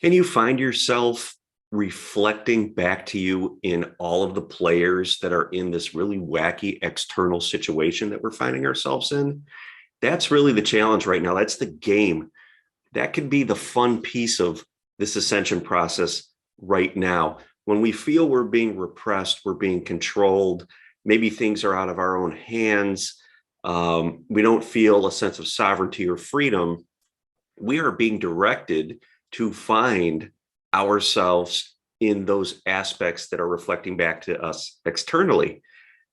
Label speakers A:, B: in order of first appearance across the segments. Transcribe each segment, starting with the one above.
A: Can you find yourself reflecting back to you in all of the players that are in this really wacky external situation that we're finding ourselves in? That's really the challenge right now. That's the game. That could be the fun piece of this ascension process right now. When we feel we're being repressed, we're being controlled, maybe things are out of our own hands, we don't feel a sense of sovereignty or freedom, we are being directed to find ourselves in those aspects that are reflecting back to us externally.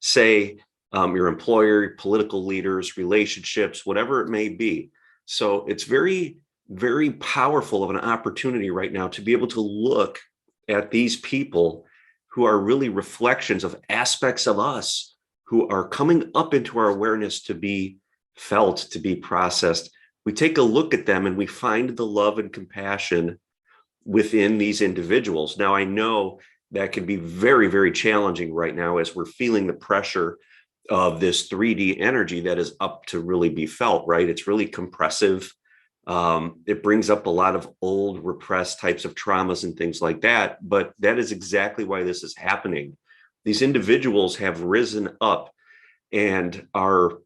A: Say your employer, political leaders, relationships, whatever it may be. So it's very, very powerful of an opportunity right now to be able to look at these people who are really reflections of aspects of us who are coming up into our awareness to be felt, to be processed. We take a look at them and we find the love and compassion within these individuals. Now, I know that can be very, very challenging right now as we're feeling the pressure of this 3D energy that is up to really be felt, right? It's really compressive. It brings up a lot of old repressed types of traumas and things like that. But that is exactly why this is happening. These individuals have risen up and are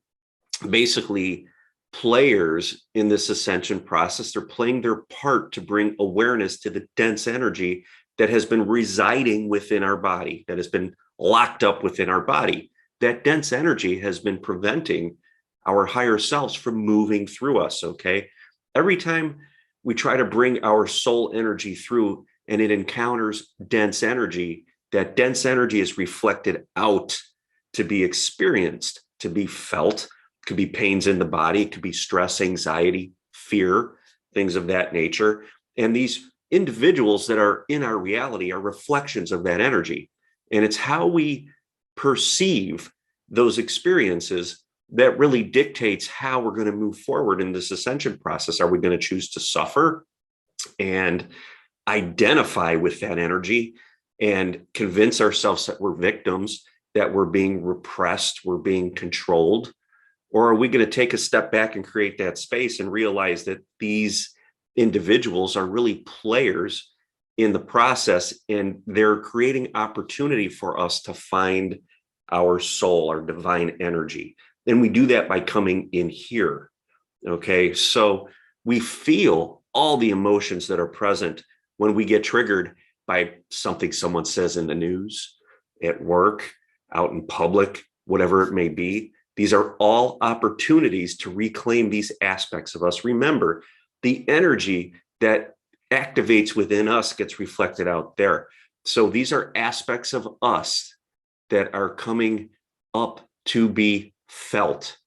A: basically players in this ascension process. They're playing their part to bring awareness to the dense energy that has been residing within our body, that has been locked up within our body. That dense energy has been preventing our higher selves from moving through us, okay? Every time we try to bring our soul energy through and it encounters dense energy, that dense energy is reflected out to be experienced, to be felt. It could be pains in the body, it could be stress, anxiety, fear, things of that nature. And these individuals that are in our reality are reflections of that energy. And it's how we perceive those experiences that really dictates how we're going to move forward in this ascension process. Are we going to choose to suffer and identify with that energy and convince ourselves that we're victims, that we're being repressed, we're being controlled? Or are we going to take a step back and create that space and realize that these individuals are really players in the process and they're creating opportunity for us to find our soul, our divine energy? And we do that by coming in here. Okay. So we feel all the emotions that are present when we get triggered by something someone says in the news, at work, out in public, whatever it may be. These are all opportunities to reclaim these aspects of us. Remember, the energy that activates within us gets reflected out there. So these are aspects of us that are coming up to be felt,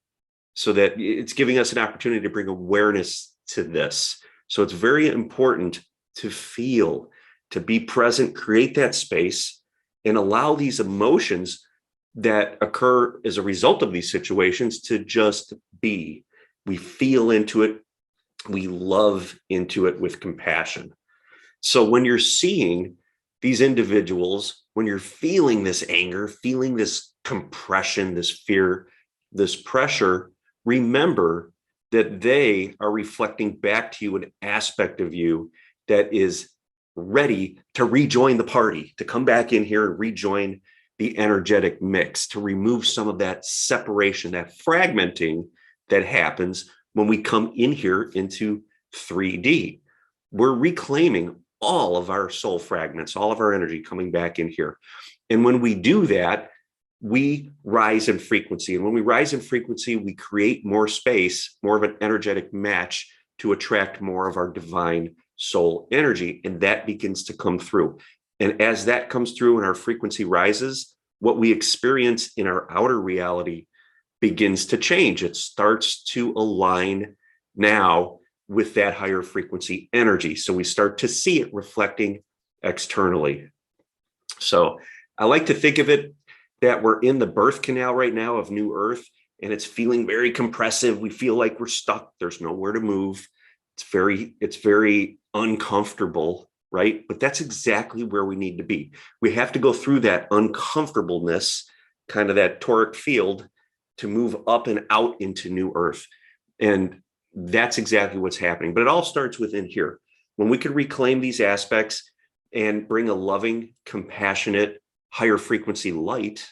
A: so that it's giving us an opportunity to bring awareness to this. So it's very important to feel, to be present, create that space, and allow these emotions that occur as a result of these situations to just be. We feel into it. We love into it with compassion. So when you're seeing these individuals, when you're feeling this anger, feeling this compression, this fear, this pressure, remember that they are reflecting back to you an aspect of you that is ready to rejoin the party, to come back in here and rejoin the energetic mix, to remove some of that separation, that fragmenting that happens when we come in here into 3D. We're reclaiming all of our soul fragments, all of our energy coming back in here. And when we do that, we rise in frequency. And when we rise in frequency, we create more space, more of an energetic match to attract more of our divine soul energy. And that begins to come through. And as that comes through and our frequency rises, what we experience in our outer reality begins to change. It starts to align now with that higher frequency energy. So we start to see it reflecting externally. So I like to think of it that we're in the birth canal right now of New Earth, and it's feeling very compressive. We feel like we're stuck. There's nowhere to move. It's very uncomfortable, right? But that's exactly where we need to be. We have to go through that uncomfortableness, kind of that toric field, to move up and out into New Earth. And that's exactly what's happening. But it all starts within here. when we could reclaim these aspects and bring a loving, compassionate, higher frequency light,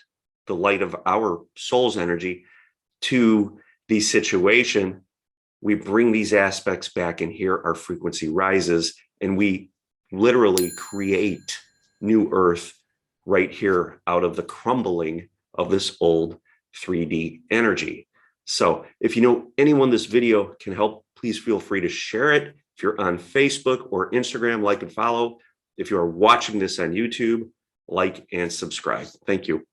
A: the light of our soul's energy, to the situation, we bring these aspects back, and here our frequency rises, and we literally create new earth right here out of the crumbling of this old 3D energy. So if you know anyone this video can help, please feel free to share it. If you're on Facebook or Instagram, like and follow. If you are watching this on YouTube, like and subscribe. Thank you.